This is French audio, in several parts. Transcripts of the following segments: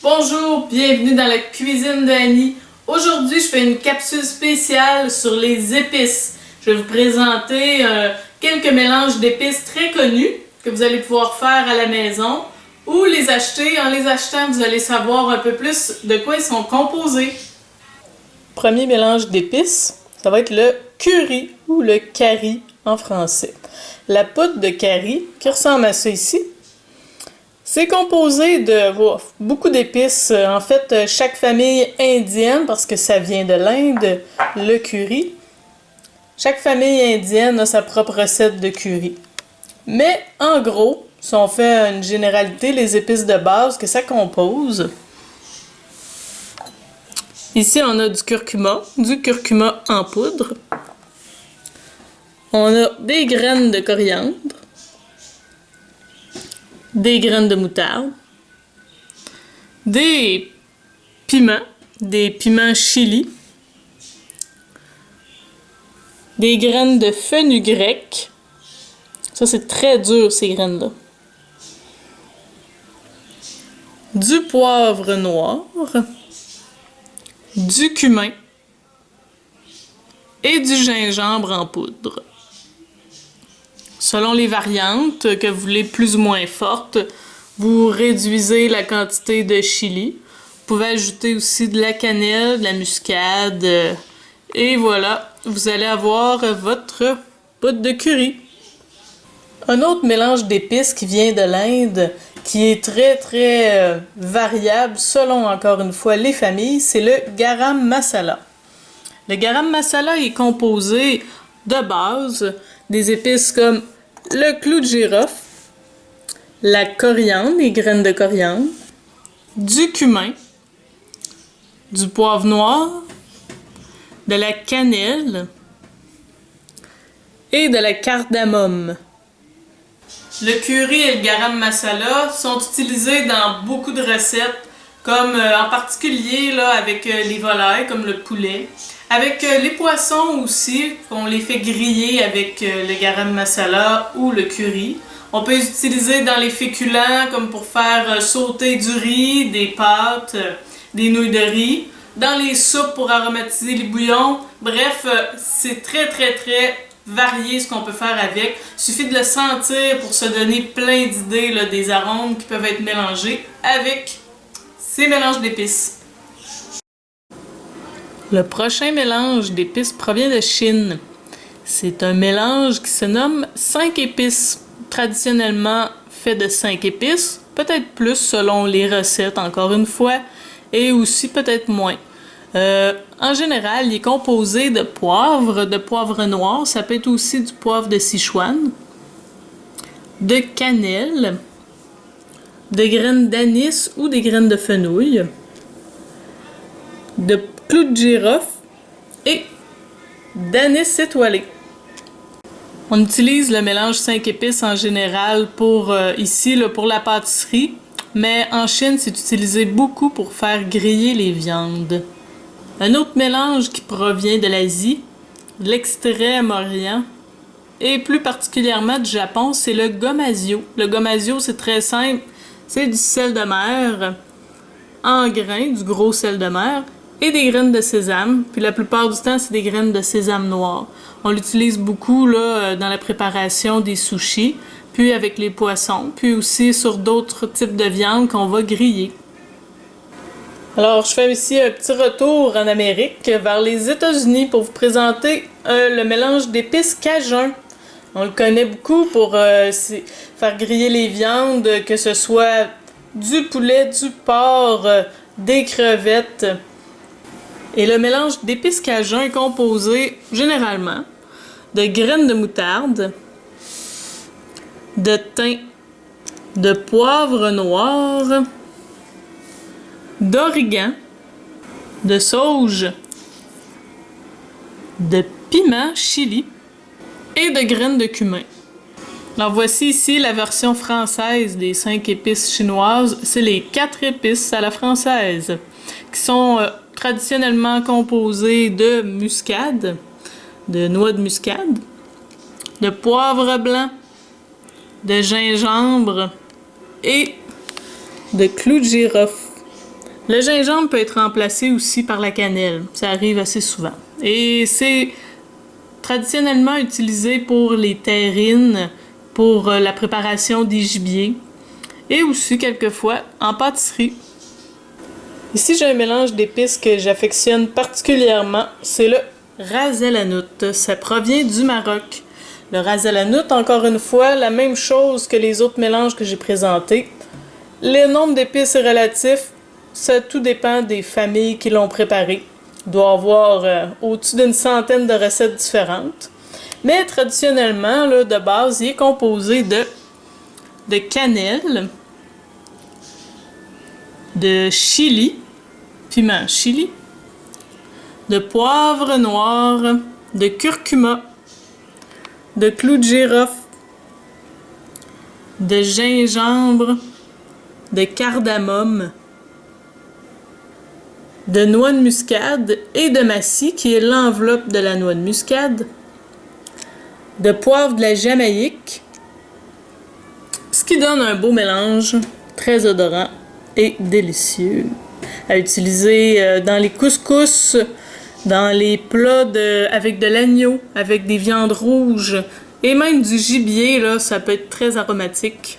Bonjour, bienvenue dans la cuisine d'Annie. Aujourd'hui, je fais une capsule spéciale sur les épices. Je vais vous présenter quelques mélanges d'épices très connus que vous allez pouvoir faire à la maison ou les acheter. En les achetant, vous allez savoir un peu plus de quoi ils sont composés. Premier mélange d'épices, ça va être le curry ou le curry en français. La poudre de curry qui ressemble à ça ici. C'est composé de beaucoup d'épices. En fait, chaque famille indienne, parce que ça vient de l'Inde, le curry, chaque famille indienne a sa propre recette de curry. Mais en gros, si on fait une généralité, les épices de base que ça compose. Ici, on a du curcuma en poudre. On a des graines de coriandre. Des graines de moutarde, des piments chili, des graines de fenugrec. Ça, c'est très dur, ces graines-là. Du poivre noir, du cumin et du gingembre en poudre. Selon les variantes que vous voulez plus ou moins fortes, vous réduisez la quantité de chili. Vous pouvez ajouter aussi de la cannelle, de la muscade. Et voilà, vous allez avoir votre poudre de curry. Un autre mélange d'épices qui vient de l'Inde, qui est très variable selon encore une fois les familles, c'est le garam masala. Le garam masala est composé de base des épices comme le clou de girofle, la coriandre, les graines de coriandre, du cumin, du poivre noir, de la cannelle et de la cardamome. Le curry et le garam masala sont utilisés dans beaucoup de recettes, comme en particulier là, avec les volailles, comme le poulet. Avec les poissons aussi, on les fait griller avec le garam masala ou le curry. On peut les utiliser dans les féculents, comme pour faire sauter du riz, des pâtes, des nouilles de riz. Dans les soupes pour aromatiser les bouillons. Bref, c'est très varié ce qu'on peut faire avec. Il suffit de le sentir pour se donner plein d'idées là, des arômes qui peuvent être mélangés avec ces mélanges d'épices. Le prochain mélange d'épices provient de Chine. C'est un mélange qui se nomme 5 épices, traditionnellement fait de 5 épices, peut-être plus selon les recettes encore une fois, et aussi peut-être moins. En général, il est composé de poivre noir, ça peut être aussi du poivre de Sichuan, de cannelle, de graines d'anis ou des graines de fenouil, de clou de girofle et d'anis étoilé. On utilise le mélange 5 épices en général pour ici là, pour la pâtisserie, mais en Chine, c'est utilisé beaucoup pour faire griller les viandes. Un autre mélange qui provient de l'Asie, de l'Extrême-Orient et plus particulièrement du Japon, c'est le gomasio. Le gomasio, c'est très simple, c'est du sel de mer en grains, du gros sel de mer, et des graines de sésame. Puis la plupart du temps, c'est des graines de sésame noir. On l'utilise beaucoup là, dans la préparation des sushis, puis avec les poissons, puis aussi sur d'autres types de viande qu'on va griller. Alors, je fais ici un petit retour en Amérique, vers les États-Unis, pour vous présenter le mélange d'épices cajun. On le connaît beaucoup pour faire griller les viandes, que ce soit du poulet, du porc, des crevettes. Et le mélange d'épices cajun est composé généralement de graines de moutarde, de thym, de poivre noir, d'origan, de sauge, de piment chili et de graines de cumin. Alors voici ici la version française des 5 épices chinoises. C'est les 4 épices à la française qui sont traditionnellement composées de muscade, de noix de muscade, de poivre blanc, de gingembre et de clou de girofle. Le gingembre peut être remplacé aussi par la cannelle. Ça arrive assez souvent. Et c'est traditionnellement utilisé pour les terrines, pour la préparation des gibiers et aussi quelquefois en pâtisserie. Ici, j'ai un mélange d'épices que j'affectionne particulièrement. C'est le ras el hanout. Ça provient du Maroc. Le ras el hanout, encore une fois, la même chose que les autres mélanges que j'ai présentés. Le nombre d'épices est relatif. Ça tout dépend des familles qui l'ont préparé. Il doit y avoir au-dessus d'une centaine de recettes différentes. Mais traditionnellement, là, de base, il est composé de cannelle, de chili, piment chili, de poivre noir, de curcuma, de clous de girofle, de gingembre, de cardamome, de noix de muscade et de massis, qui est l'enveloppe de la noix de muscade, de poivre de la Jamaïque, ce qui donne un beau mélange très odorant et délicieux à utiliser dans les couscous, dans les plats avec de l'agneau, avec des viandes rouges et même du gibier, là, ça peut être très aromatique.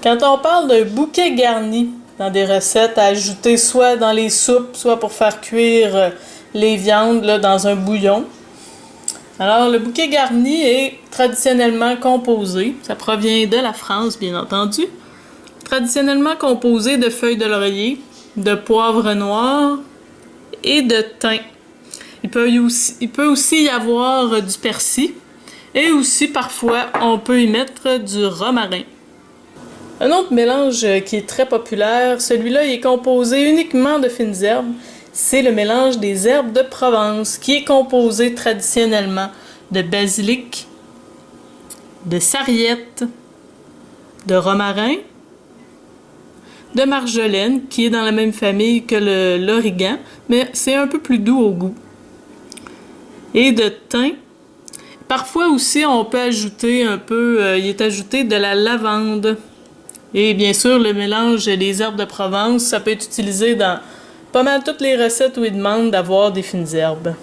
Quand on parle d'un bouquet garni dans des recettes à ajouter soit dans les soupes, soit pour faire cuire les viandes là, dans un bouillon. Alors, le bouquet garni est traditionnellement composé, ça provient de la France bien entendu, traditionnellement composé de feuilles de laurier, de poivre noir et de thym. Il peut aussi y avoir du persil et aussi parfois on peut y mettre du romarin. Un autre mélange qui est très populaire, celui-là il est composé uniquement de fines herbes, c'est le mélange des herbes de Provence qui est composé traditionnellement de basilic, de sarriette, de romarin, de marjolaine qui est dans la même famille que l'origan, mais c'est un peu plus doux au goût, et de thym. Parfois aussi on peut ajouter il est ajouté de la lavande. Et bien sûr, le mélange des herbes de Provence, ça peut être utilisé dans pas mal toutes les recettes où ils demandent d'avoir des fines herbes.